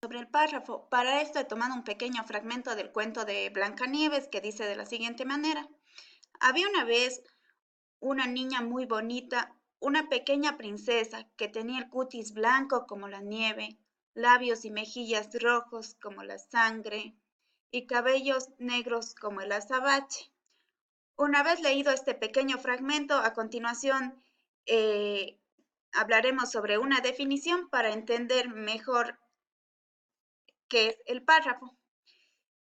Sobre el párrafo. Para esto he tomado un pequeño fragmento del cuento de Blancanieves que dice de la siguiente manera. Había una vez una niña muy bonita, una pequeña princesa que tenía el cutis blanco como la nieve, labios y mejillas rojos como la sangre y cabellos negros como el azabache. Una vez leído este pequeño fragmento, a continuación eh, hablaremos sobre una definición para entender mejor qué es el párrafo.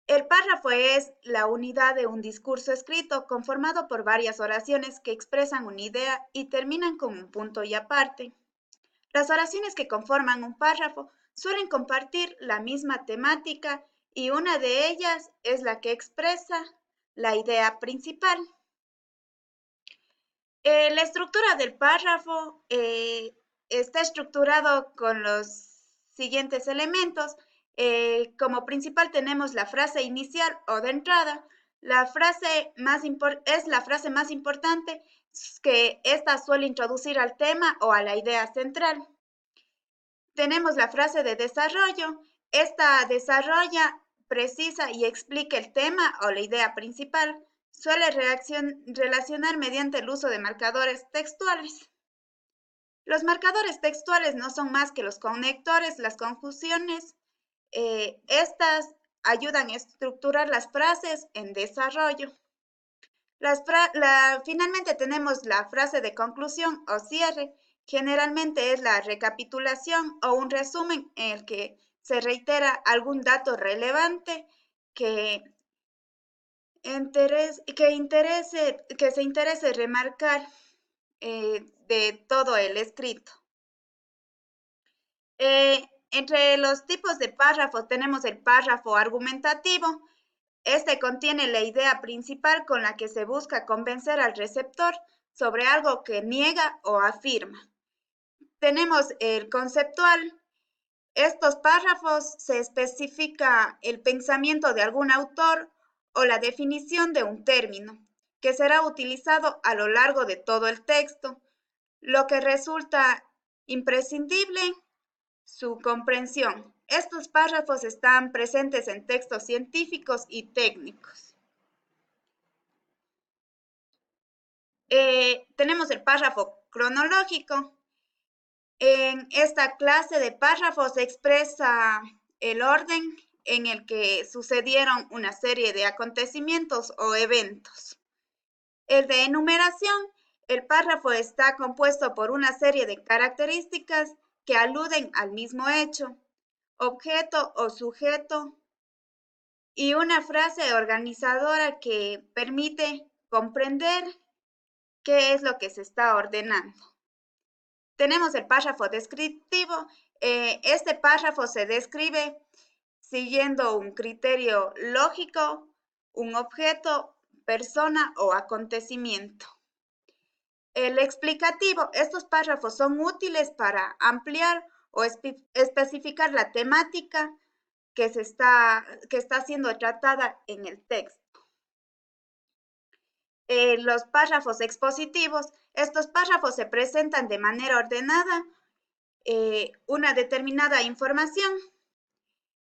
El párrafo es la unidad de un discurso escrito conformado por varias oraciones que expresan una idea y terminan con un punto y aparte. Las oraciones que conforman un párrafo suelen compartir la misma temática y una de ellas es la que expresa la idea principal. La estructura del párrafo está estructurado con los siguientes elementos. Como principal tenemos la frase inicial o de entrada. La frase es la frase más importante que ésta suele introducir al tema o a la idea central. Tenemos la frase de desarrollo. Esta desarrolla, precisa y explica el tema o la idea principal. Suele relacionar mediante el uso de marcadores textuales. Los marcadores textuales no son más que los conectores, las conjunciones. Estas ayudan a estructurar las frases en desarrollo. Finalmente tenemos la frase de conclusión o cierre. Generalmente es la recapitulación o un resumen en el que se reitera algún dato relevante que se interese remarcar de todo el escrito. Entre los tipos de párrafos tenemos el párrafo argumentativo. Este contiene la idea principal con la que se busca convencer al receptor sobre algo que niega o afirma. Tenemos el conceptual. Estos párrafos se especifica el pensamiento de algún autor o la definición de un término, que será utilizado a lo largo de todo el texto, lo que resulta imprescindible su comprensión. Estos párrafos están presentes en textos científicos y técnicos. Tenemos el párrafo cronológico. En esta clase de párrafos se expresa el orden en el que sucedieron una serie de acontecimientos o eventos. El de enumeración, el párrafo está compuesto por una serie de características que aluden al mismo hecho, objeto o sujeto, y una frase organizadora que permite comprender qué es lo que se está ordenando. Tenemos el párrafo descriptivo. Este párrafo se describe siguiendo un criterio lógico, un objeto, persona o acontecimiento. El explicativo. Estos párrafos son útiles para ampliar o especificar la temática que está siendo tratada en el texto. Los párrafos expositivos. Estos párrafos se presentan de manera ordenada una determinada información.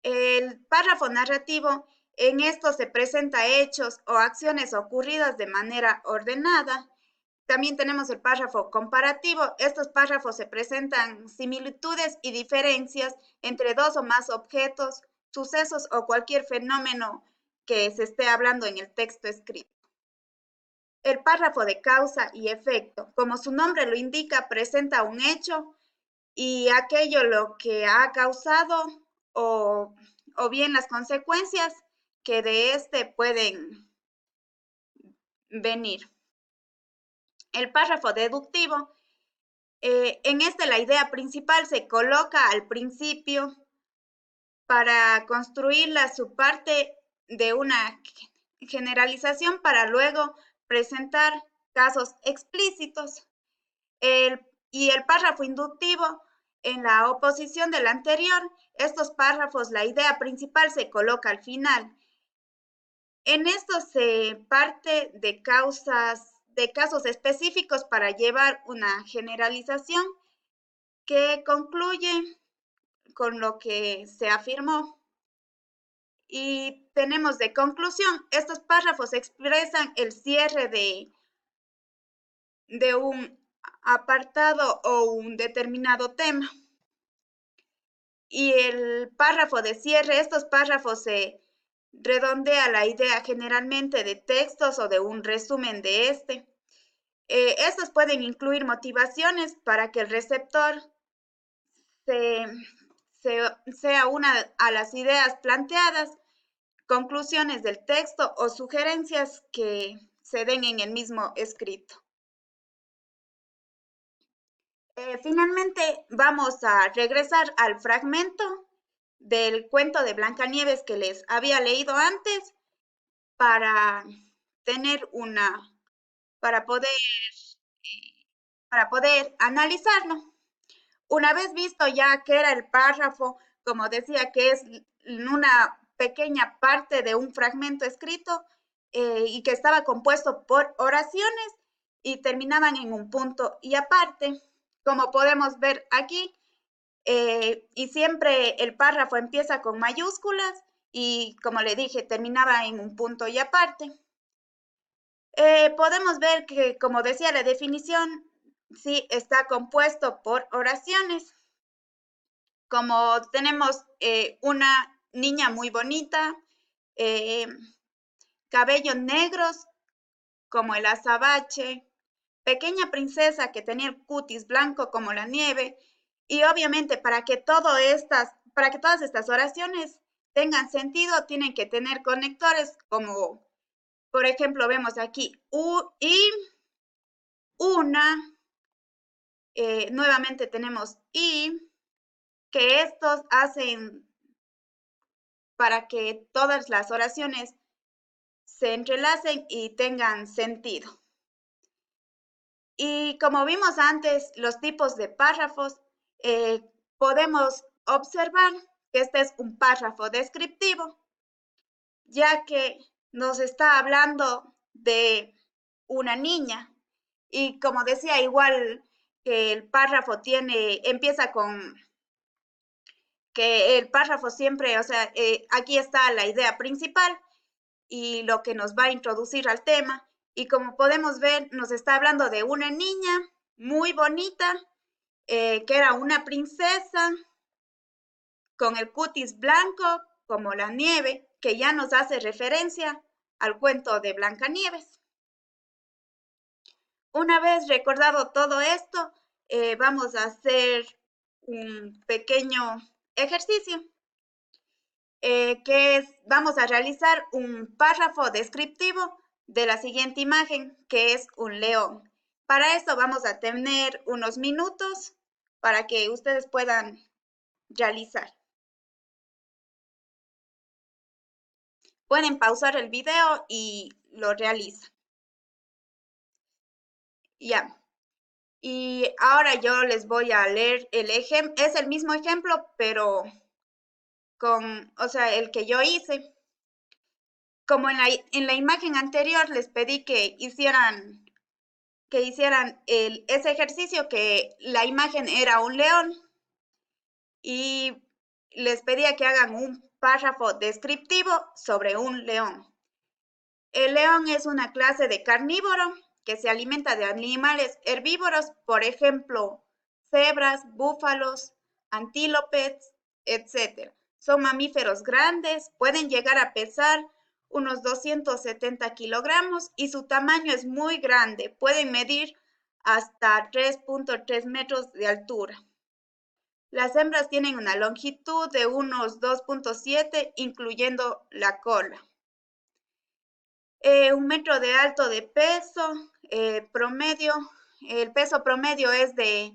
El párrafo narrativo, en esto se presenta hechos o acciones ocurridas de manera ordenada. También tenemos el párrafo comparativo. Estos párrafos se presentan similitudes y diferencias entre dos o más objetos, sucesos o cualquier fenómeno que se esté hablando en el texto escrito. El párrafo de causa y efecto, como su nombre lo indica, presenta un hecho y aquello lo que ha causado o, o bien las consecuencias que de este pueden venir. El párrafo deductivo, en este la idea principal se coloca al principio para construir la subparte de una generalización para luego presentar casos explícitos. Y el párrafo inductivo, en la oposición del anterior, estos párrafos, la idea principal se coloca al final. En esto se parte de casos específicos para llevar una generalización que concluye con lo que se afirmó. Y tenemos de conclusión, estos párrafos expresan el cierre de un apartado o un determinado tema. Y el párrafo de cierre, estos párrafos se redondea la idea generalmente de textos o de un resumen de este. Estos pueden incluir motivaciones para que el receptor se, sea una a las ideas planteadas, conclusiones del texto o sugerencias que se den en el mismo escrito. Finalmente, vamos a regresar al fragmento del cuento de Blancanieves que les había leído antes para tener para poder, para poder analizarlo. Una vez visto ya que era el párrafo, como decía, que es una pequeña parte de un fragmento escrito y que estaba compuesto por oraciones y terminaban en un punto y aparte, como podemos ver aquí, y siempre el párrafo empieza con mayúsculas y como le dije, terminaba en un punto y aparte. Podemos ver que, como decía la definición, sí está compuesto por oraciones. Como tenemos una niña muy bonita, eh, cabellos negros como el azabache, pequeña princesa que tenía el cutis blanco como la nieve, y obviamente para que todas estas oraciones tengan sentido, tienen que tener conectores como, por ejemplo, vemos aquí, y, una, nuevamente tenemos y, que estos hacen para que todas las oraciones se entrelacen y tengan sentido. Y como vimos antes, los tipos de párrafos, podemos observar que este es un párrafo descriptivo, ya que nos está hablando de una niña. Y como decía, igual que el párrafo empieza con que el párrafo siempre, o sea, aquí está la idea principal y lo que nos va a introducir al tema. Y como podemos ver, nos está hablando de una niña muy bonita, que era una princesa con el cutis blanco como la nieve, que ya nos hace referencia al cuento de Blancanieves. Una vez recordado todo esto, vamos a hacer un pequeño ejercicio, vamos a realizar un párrafo descriptivo de la siguiente imagen, que es un león. Para eso vamos a tener unos minutos para que ustedes puedan realizar. Pueden pausar el video y lo realizan. Ya. Y ahora yo les voy a leer el ejemplo. Es el mismo ejemplo, pero o sea, el que yo hice. Como en la imagen anterior les pedí que hicieran ese ejercicio, que la imagen era un león, y les pedía que hagan un párrafo descriptivo sobre un león. El león es una clase de carnívoro que se alimenta de animales herbívoros, por ejemplo, cebras, búfalos, antílopes, etc. Son mamíferos grandes, pueden llegar a pesar unos 270 kilogramos y su tamaño es muy grande, pueden medir hasta 3.3 metros de altura. Las hembras tienen una longitud de unos 2.7, incluyendo la cola. 1 metro de alto de peso, promedio, el peso promedio es de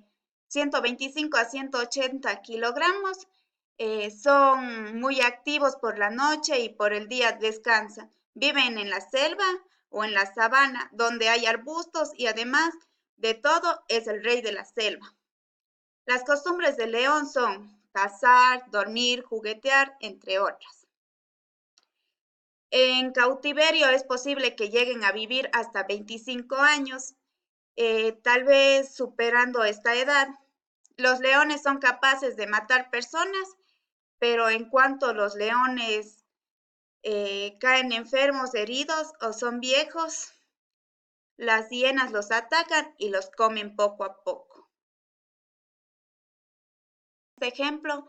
125 a 180 kilogramos. Son muy activos por la noche y por el día descansan. Viven en la selva o en la sabana, donde hay arbustos y además de todo es el rey de la selva. Las costumbres del león son cazar, dormir, juguetear, entre otras. En cautiverio es posible que lleguen a vivir hasta 25 años, tal vez superando esta edad. los leones son capaces de matar personas, pero en cuanto los leones caen enfermos, heridos o son viejos, las hienas los atacan y los comen poco a poco. Este ejemplo,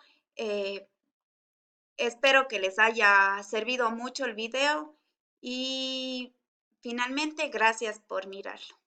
espero que les haya servido mucho el video y finalmente gracias por mirarlo.